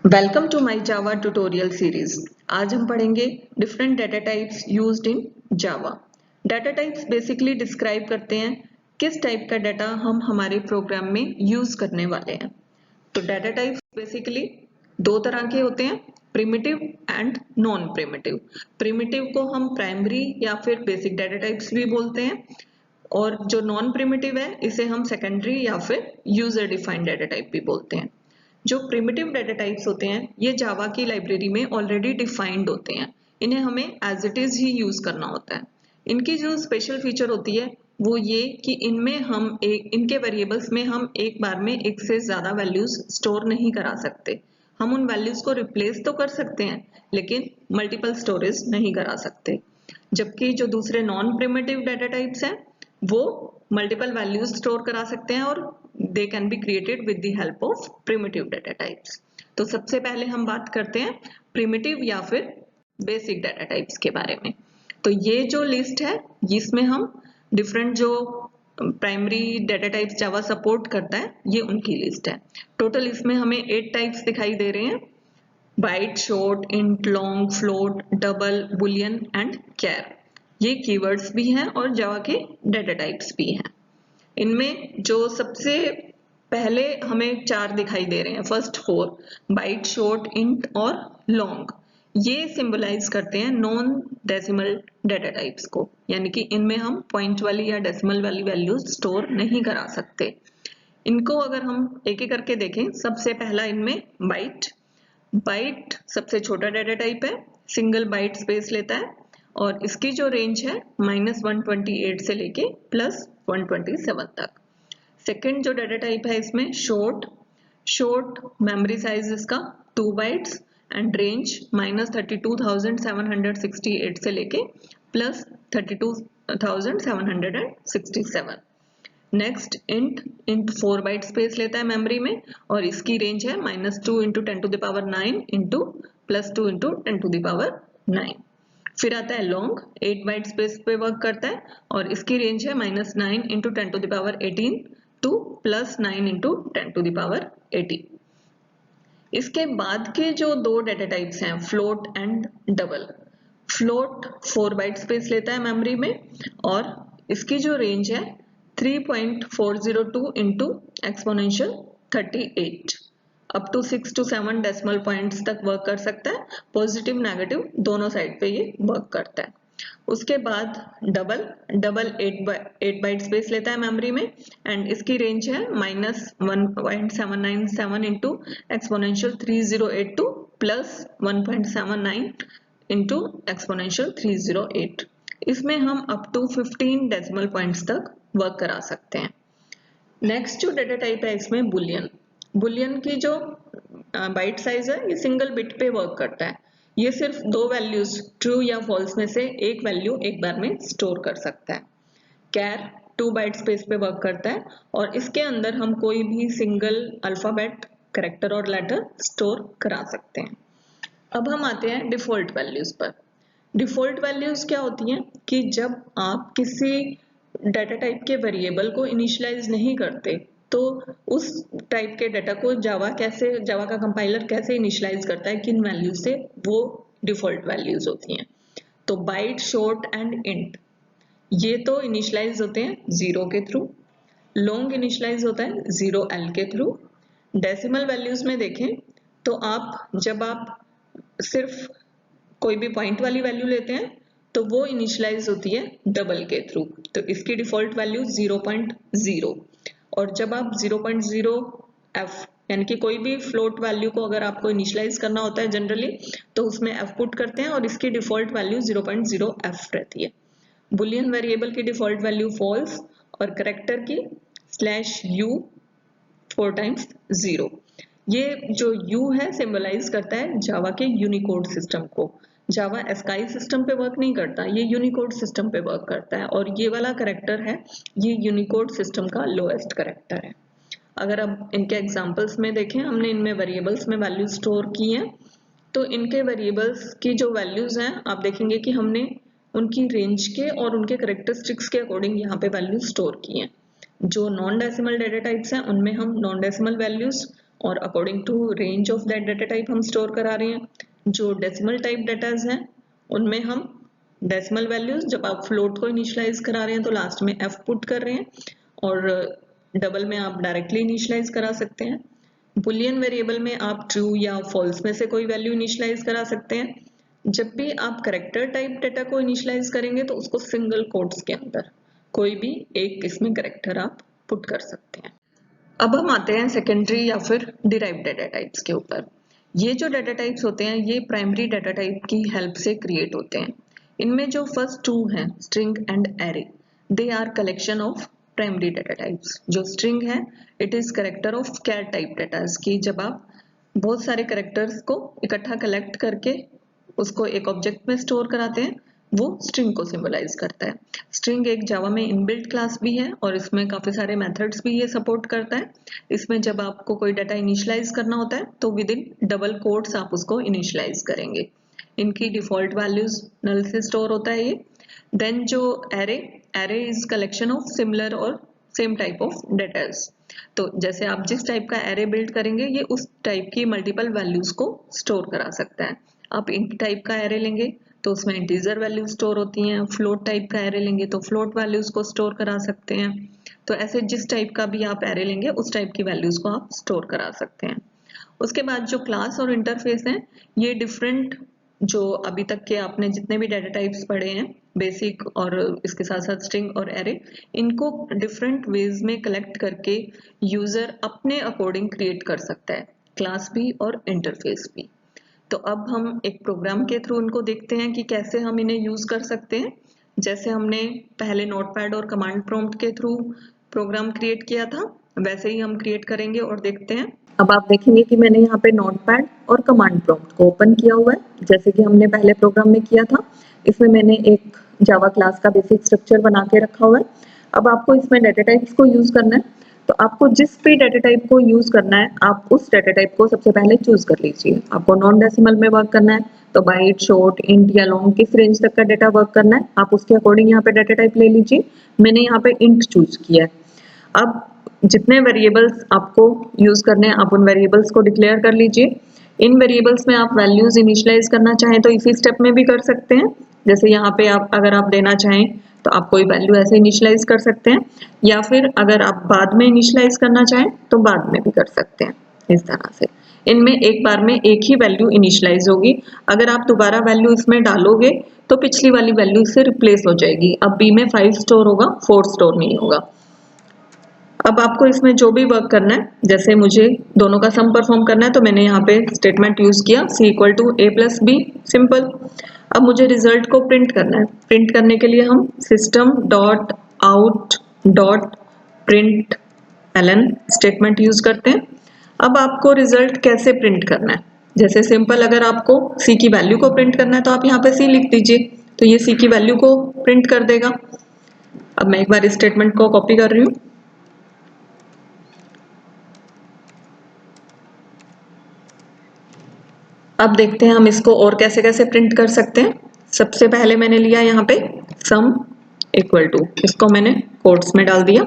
Welcome to my Java tutorial series. आज हम पढ़ेंगे different data types used in Java. Data types basically describe करते हैं किस टाइप का डाटा हम हमारे प्रोग्राम में यूज करने वाले हैं। तो डाटा टाइप्स बेसिकली दो तरह के होते हैं, primitive and non primitive. Primitive को हम प्राइमरी या फिर बेसिक डाटा टाइप्स भी बोलते हैं, और जो नॉन प्रिमिटिव है इसे हम सेकेंडरी या फिर यूजर डिफाइंड डाटा टाइप भी बोलते हैं। जो प्रिमिटिव डाटा टाइप्स होते हैं ये जावा की लाइब्रेरी में ऑलरेडी डिफाइंड होते हैं, इन्हें हमें एज इट इज ही यूज करना होता है। इनकी जो स्पेशल फीचर होती है वो ये कि इनके वेरिएबल्स में हम एक बार में एक से ज्यादा वैल्यूज स्टोर नहीं करा सकते। हम उन वैल्यूज को रिप्लेस तो कर सकते हैं लेकिन मल्टीपल स्टोरेज नहीं करा सकते। जबकि जो दूसरे नॉन प्रिमिटिव डाटा टाइप्स हैं वो मल्टीपल वैल्यूज स्टोर करा सकते हैं और they can be created with the help of primitive data types. तो सबसे पहले हम बात करते हैं प्रिमिटिव या फिर बेसिक डाटा टाइप्स के बारे में। तो ये जो लिस्ट है इसमें हम डिफरेंट जो प्राइमरी डाटा टाइप्स जावा सपोर्ट करता है ये उनकी लिस्ट है। टोटल इसमें हमें 8 टाइप्स दिखाई दे रहे हैं: byte, short, int, long, float, double, boolean and char. ये कीवर्ड्स भी हैं और जावा के डाटा टाइप्स भी हैं। इनमें जो सबसे पहले हमें 4 दिखाई दे रहे हैं, फर्स्ट 4 बाइट, शॉर्ट, इंट और लॉन्ग, ये सिंबलाइज करते हैं नॉन डेसिमल डाटा टाइप्स को, यानी कि इनमें हम पॉइंट वाली या डेसिमल वाली वैल्यूज स्टोर नहीं करा सकते। इनको अगर हम एक एक करके देखें, सबसे पहला इनमें बाइट। बाइट सबसे छोटा डाटा टाइप है, सिंगल बाइट स्पेस लेता है और इसकी जो रेंज है -128 से लेके +127 तक। सेकंड जो डाटा टाइप है इसमें शॉर्ट। शॉर्ट मेमोरी साइज इसका 2 बाइट्स एंड रेंज -32,768 से लेके +32,767। Next int. Int 4 byte space लेता है मेमोरी में और इसकी रेंज है -2 × 10⁹ इंटू +2 × 10⁹ फिर आता है लॉन्ग, 8 बाइट स्पेस पे वर्क करता है और इसकी रेंज है -9 × 10⁻18 टू +9 × 10⁻18। इसके बाद के जो दो डाटा टाइप्स हैं float and double. Float 4 byte space लेता है मेमोरी में और इसकी जो रेंज है 3.402 × exponential 38 up to 6 to 7 decimal points तक वर्क कर सकता है। पॉजिटिव नेगेटिव दोनों साइड पे ये वर्क करता है। उसके बाद डबल। डबल 8 बाइट स्पेस लेता है मेमोरी में एंड इसकी रेंज है -1.797 इंटू एक्सपोनेंशियल 3082 +1.79 इंटू एक्सपोनेंशियल 308। इसमें हम अप टू 15 डेसिमल पॉइंट्स तक वर्क करा सकते हैं। नेक्स्ट जो डाटा टाइप है इसमें बुलियन। बुलियन की जो बाइट साइज है ये सिंगल बिट पे वर्क करता है। ये सिर्फ 2 वैल्यूज ट्रू या फॉल्स में से एक वैल्यू एक बार में स्टोर कर सकता है। कैर 2 बाइट स्पेस पे वर्क करता है और इसके अंदर हम कोई भी सिंगल अल्फाबेट, कैरेक्टर और लेटर स्टोर करा सकते हैं। अब हम आते हैं डिफॉल्ट वैल्यूज पर। डिफॉल्ट वैल्यूज क्या होती हैं कि जब आप किसी डाटा टाइप के वेरिएबल को इनिशियलाइज नहीं करते तो उस टाइप के डाटा को जावा का कंपाइलर कैसे इनिशियलाइज करता है, किन वैल्यू से, वो डिफॉल्ट वैल्यूज होती हैं। तो बाइट, शॉर्ट एंड इंट ये तो इनिशियलाइज होते हैं 0 के थ्रू। लॉन्ग इनिशियलाइज होता है 0L के थ्रू। डेसिमल वैल्यूज में देखें तो जब आप सिर्फ कोई भी पॉइंट वाली वैल्यू लेते हैं तो वो इनिशियलाइज होती है डबल के थ्रू, तो इसकी डिफॉल्ट वैल्यू 0.0। और जब आप 0.0F यानी कि कोई भी फ्लोट वैल्यू को अगर आपको इनिशियलाइज करना होता है जनरली तो उसमें F पुट करते हैं और इसकी डिफॉल्ट वैल्यू 0.0F रहती है। बुलियन वेरिएबल की डिफॉल्ट वैल्यू फॉल्स और कैरेक्टर की /U 4 टाइम्स 0। ये जो U है सिंबलाइज करता है जावा के यूनिकोड सिस्टम को। जावा एस्काई सिस्टम पे वर्क नहीं करता, ये यूनिकोड सिस्टम पे वर्क करता है और ये वाला कैरेक्टर है ये यूनिकोड सिस्टम का लोएस्ट कैरेक्टर है। अगर अब इनके एग्जांपल्स में देखें, हमने इनमें वेरिएबल्स में वैल्यू स्टोर की हैं तो इनके वेरिएबल्स की जो वैल्यूज हैं आप देखेंगे कि हमने उनकी रेंज के और उनके कैरेक्टरिस्टिक्स के अकॉर्डिंग यहाँ पे वैल्यू स्टोर की हैं। जो नॉन डेसिमल डाटा टाइप्स हैं उनमें हम नॉन डेसिमल वैल्यूज और according to range of that data type हम स्टोर करा रहे हैं। जो डेसिमल टाइप डाटाज हैं उनमें हम डेसिमल वैल्यूज, जब आप फ्लोट को इनिशियलाइज करा रहे हैं तो लास्ट में f पुट कर रहे हैं, और डबल में आप डायरेक्टली इनिशियलाइज करा सकते हैं। बुलियन वेरिएबल में आप ट्रू या फॉल्स में से कोई वैल्यू इनिशियलाइज करा सकते हैं। जब भी आप कैरेक्टर टाइप डाटा को इनिशियलाइज करेंगे तो उसको सिंगल कोट्स के अंदर कोई भी एक इसमें कैरेक्टर आप पुट कर सकते हैं। अब हम आते हैं सेकेंडरी या फिर डिराइव्ड डाटा टाइप्स के ऊपर। ये जो डाटा टाइप्स होते हैं ये प्राइमरी डाटा टाइप की हेल्प से क्रिएट होते हैं। इनमें जो फर्स्ट टू हैं string and array, they are collection of primary data types. जो स्ट्रिंग है it is character of char type data की, जब आप बहुत सारे कैरेक्टर्स को इकट्ठा कलेक्ट करके उसको एक ऑब्जेक्ट में स्टोर कराते हैं, वो स्ट्रिंग को सिंबलाइज करता है। स्ट्रिंग एक जावा में इनबिल्ट क्लास भी है और इसमें काफी सारे मेथड्स भी ये सपोर्ट करता है। इसमें जब आपको कोई डाटा इनिशियलाइज करना होता है तो विद इन डबल कोट्स आप उसको इनिशियलाइज करेंगे। इनकी डिफॉल्ट वैल्यूज नल से स्टोर होता है ये। देन जो array is collection of similar और सेम टाइप ऑफ डेटास। तो जैसे आप जिस टाइप का एरे बिल्ड करेंगे ये उस टाइप की मल्टीपल वैल्यूज को स्टोर करा सकता है। आप इंट टाइप का एरे लेंगे तो उसमें इंटीजर वैल्यू स्टोर होती हैं, फ्लोट टाइप का एरे लेंगे तो फ्लोट वैल्यूज को स्टोर करा सकते हैं। तो ऐसे जिस टाइप का भी आप एरे लेंगे उस टाइप की वैल्यूज को आप स्टोर करा सकते हैं। उसके बाद जो क्लास और इंटरफेस हैं ये डिफरेंट, जो अभी तक के आपने जितने भी डाटा टाइप्स पढ़े हैं बेसिक और इसके साथ साथ स्ट्रिंग और एरे, इनको डिफरेंट वेज में कलेक्ट करके यूजर अपने अकॉर्डिंग क्रिएट कर सकता है, क्लास भी और इंटरफेस भी। तो अब हम एक प्रोग्राम के थ्रू उनको देखते हैं कि कैसे हम इन्हें यूज कर सकते हैं। जैसे हमने पहले नोटपैड और कमांड प्रॉम्प्ट के थ्रू प्रोग्राम क्रिएट किया था वैसे ही हम क्रिएट करेंगे और देखते हैं। अब आप देखेंगे कि मैंने यहाँ पे नोटपैड और कमांड प्रॉम्प्ट को ओपन किया हुआ है जैसे कि हमने पहले प्रोग्राम में किया था। इसमें मैंने एक जावा क्लास का बेसिक स्ट्रक्चर बना के रखा हुआ है। अब आपको इसमें डाटा टाइप्स को यूज करना है, तो आपको जिस भी डाटा टाइप को यूज करना है आप उस डाटा टाइप को सबसे पहले चूज कर लीजिए। आपको नॉन डेसिमल में वर्क करना है तो बाइट, शॉर्ट, इंट या लॉन्ग किस रेंज तक का डाटा वर्क करना है आप उसके अकॉर्डिंग यहाँ पे डाटा टाइप ले लीजिए। मैंने यहाँ पे इंट चूज किया है। अब जितने वेरिएबल्स आपको यूज करने हैं आप उन वेरिएबल्स को डिक्लेयर कर लीजिए। इन वेरिएबल्स में आप वैल्यूज इनिशियलाइज करना चाहें तो इसी स्टेप में भी कर सकते हैं। जैसे यहाँ पे आप अगर आप देना चाहें तो आप कोई वैल्यू ऐसे इनिशियलाइज कर सकते हैं, या फिर अगर आप बाद में इनिशियलाइज करना चाहें तो बाद में भी कर सकते हैं। इस तरह से इनमें एक बार में एक ही वैल्यू इनिशियलाइज होगी। अगर आप दोबारा वैल्यू इसमें डालोगे तो पिछली वाली वैल्यू से रिप्लेस हो जाएगी। अब बी में 5 स्टोर होगा, 4 स्टोर नहीं होगा। अब आपको इसमें जो भी वर्क करना है, जैसे मुझे दोनों का सम परफॉर्म करना है तो मैंने यहाँ पे स्टेटमेंट यूज किया c equal to a plus B, simple. अब मुझे रिजल्ट को प्रिंट करना है। प्रिंट करने के लिए हम system dot out dot print ln statement use करते हैं। अब आपको रिजल्ट कैसे प्रिंट करना है, जैसे सिंपल अगर आपको c की वैल्यू को प्रिंट करना है तो आप यहाँ पे c लिख दीजिए तो ये c की वैल्यू को प्रिंट कर देगा। अब मैं एक बार इस स्टेटमेंट को कॉपी कर रही हूँ। अब देखते हैं हम इसको और कैसे कैसे प्रिंट कर सकते हैं। सबसे पहले मैंने लिया यहाँ पे सम इक्वल टू, इसको मैंने कोट्स में डाल दिया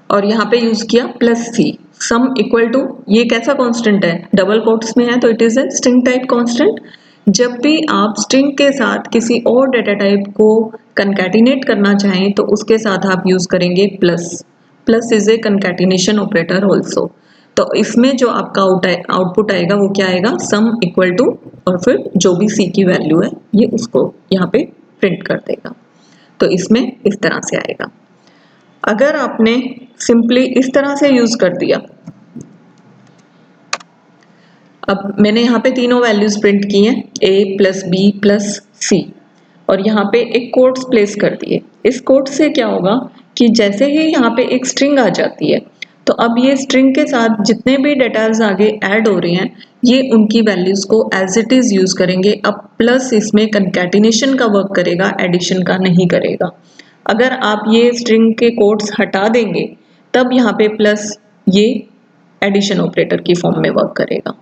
और यहाँ पे यूज किया plus C. Sum equal to ये कैसा कांस्टेंट है, डबल कोट्स में है तो it is a string type constant. जब भी आप स्ट्रिंग के साथ किसी और डाटा टाइप को कंकैटिनेट करना चाहें तो उसके साथ आप यूज करेंगे plus. Plus is a concatenation operator also. तो इसमें जो आपका आउटपुट आएगा वो क्या आएगा, सम इक्वल टू और फिर जो भी सी की वैल्यू है ये उसको यहाँ पे प्रिंट कर देगा। तो इसमें इस तरह से आएगा। अगर आपने सिंपली इस तरह से यूज कर दिया, अब मैंने यहाँ पे तीनों वैल्यूज प्रिंट की हैं a प्लस बी प्लस सी और यहाँ पे एक कोट्स प्लेस कर दिए। इस कोट से क्या होगा कि जैसे ही यहाँ पे एक स्ट्रिंग आ जाती है तो अब ये स्ट्रिंग के साथ जितने भी डेटाज आगे ऐड हो रहे हैं ये उनकी वैल्यूज को एज इट इज यूज करेंगे। अब प्लस इसमें कंकैटिनेशन का वर्क करेगा, एडिशन का नहीं करेगा। अगर आप ये स्ट्रिंग के कोट्स हटा देंगे तब यहाँ पे प्लस ये एडिशन ऑपरेटर की फॉर्म में वर्क करेगा।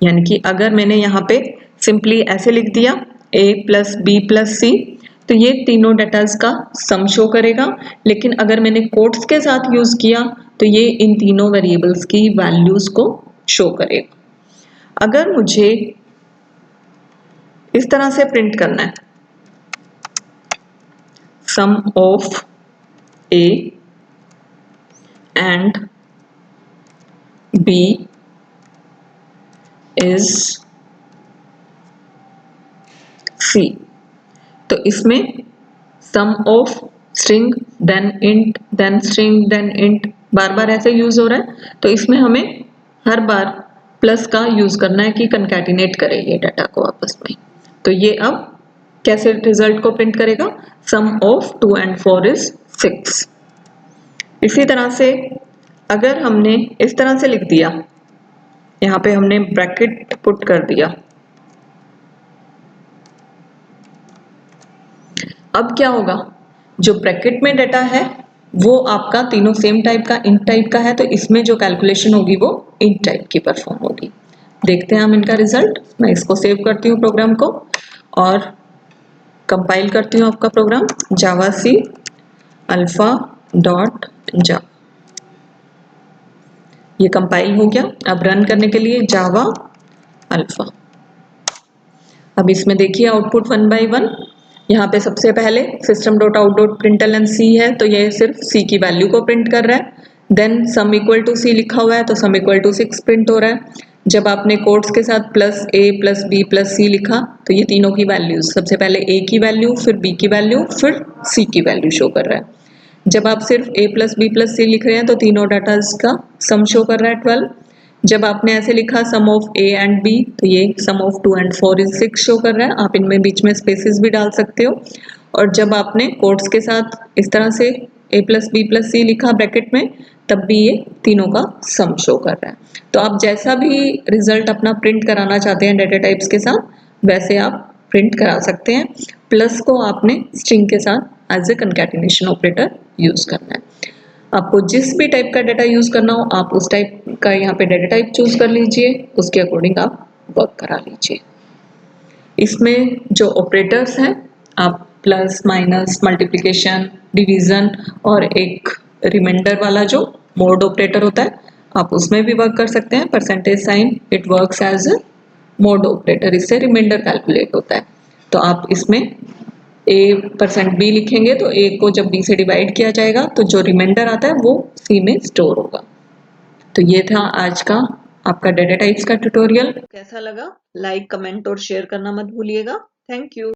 यानी कि अगर मैंने यहाँ पे सिंपली ऐसे लिख दिया a प्लस बी प्लस सी तो ये तीनों डेटाज का सम शो करेगा, लेकिन अगर मैंने कोट्स के साथ यूज किया तो ये इन तीनों वेरिएबल्स की वैल्यूज को शो करेगा। अगर मुझे इस तरह से प्रिंट करना है, sum of A and B is C, तो इसमें sum of string then int then string then int बार बार ऐसे यूज हो रहा है, तो इसमें हमें हर बार प्लस का यूज करना है कि कंकैटिनेट करे ये डाटा को आपस में। तो ये अब कैसे रिजल्ट को प्रिंट करेगा, सम ऑफ 2 and 4 इज 6। इसी तरह से अगर हमने इस तरह से लिख दिया, यहाँ पे हमने ब्रैकेट पुट कर दिया, अब क्या होगा, जो ब्रैकेट में डाटा है वो आपका तीनों सेम टाइप का इंट टाइप का है, तो इसमें जो कैलकुलेशन होगी वो इंट टाइप की परफॉर्म होगी। देखते हैं हम इनका रिजल्ट। मैं इसको सेव करती हूँ प्रोग्राम को और कंपाइल करती हूँ आपका प्रोग्राम जावा सी अल्फा डॉट जा। ये कंपाइल हो गया। अब रन करने के लिए जावा अल्फा। अब इसमें देखिए आउटपुट 1 by 1। यहाँ पे सबसे पहले system dot out dot println C है, तो ये सिर्फ सी की वैल्यू को प्रिंट कर रहा है। देन सम इक्वल टू सी लिखा हुआ है, तो सम इक्वल टू 6 प्रिंट हो रहा है। जब आपने कोट्स के साथ प्लस ए प्लस बी प्लस सी लिखा, तो ये तीनों की वैल्यूज, सबसे पहले ए की वैल्यू, फिर बी की वैल्यू, फिर सी की वैल्यू शो कर रहा है। जब आप सिर्फ ए प्लस बी प्लस सी लिख रहे हैं, तो तीनों डाटा का सम शो कर रहा है 12। जब आपने ऐसे लिखा सम ऑफ ए एंड बी, तो ये सम ऑफ 2 and 4 इज 6 शो कर रहा है। आप इनमें बीच में स्पेसेस भी डाल सकते हो। और जब आपने कोट्स के साथ इस तरह से ए प्लस बी प्लस सी लिखा ब्रैकेट में, तब भी ये तीनों का सम शो कर रहा है। तो आप जैसा भी रिजल्ट अपना प्रिंट कराना चाहते हैं डाटा टाइप्स के साथ, वैसे आप प्रिंट करा सकते हैं। प्लस को आपने स्ट्रिंग के साथ as a concatenation operator use करना है। आपको जिस भी टाइप का डाटा यूज करना हो, आप उस टाइप का यहाँ पे डाटा टाइप चूज कर लीजिए, उसके अकॉर्डिंग आप वर्क करा लीजिए। इसमें जो ऑपरेटर्स हैं, आप प्लस माइनस मल्टीप्लिकेशन डिवीजन और एक रिमाइंडर वाला जो मोड ऑपरेटर होता है, आप उसमें भी वर्क कर सकते हैं। Percentage sign it works as a mod operator, इससे रिमाइंडर कैलकुलेट होता है। तो आप इसमें a%b लिखेंगे, तो a को जब b से डिवाइड किया जाएगा, तो जो रिमाइंडर आता है वो c में स्टोर होगा। तो ये था आज का आपका डाटा टाइप्स का ट्यूटोरियल। कैसा लगा, लाइक कमेंट और शेयर करना मत भूलिएगा। Thank you.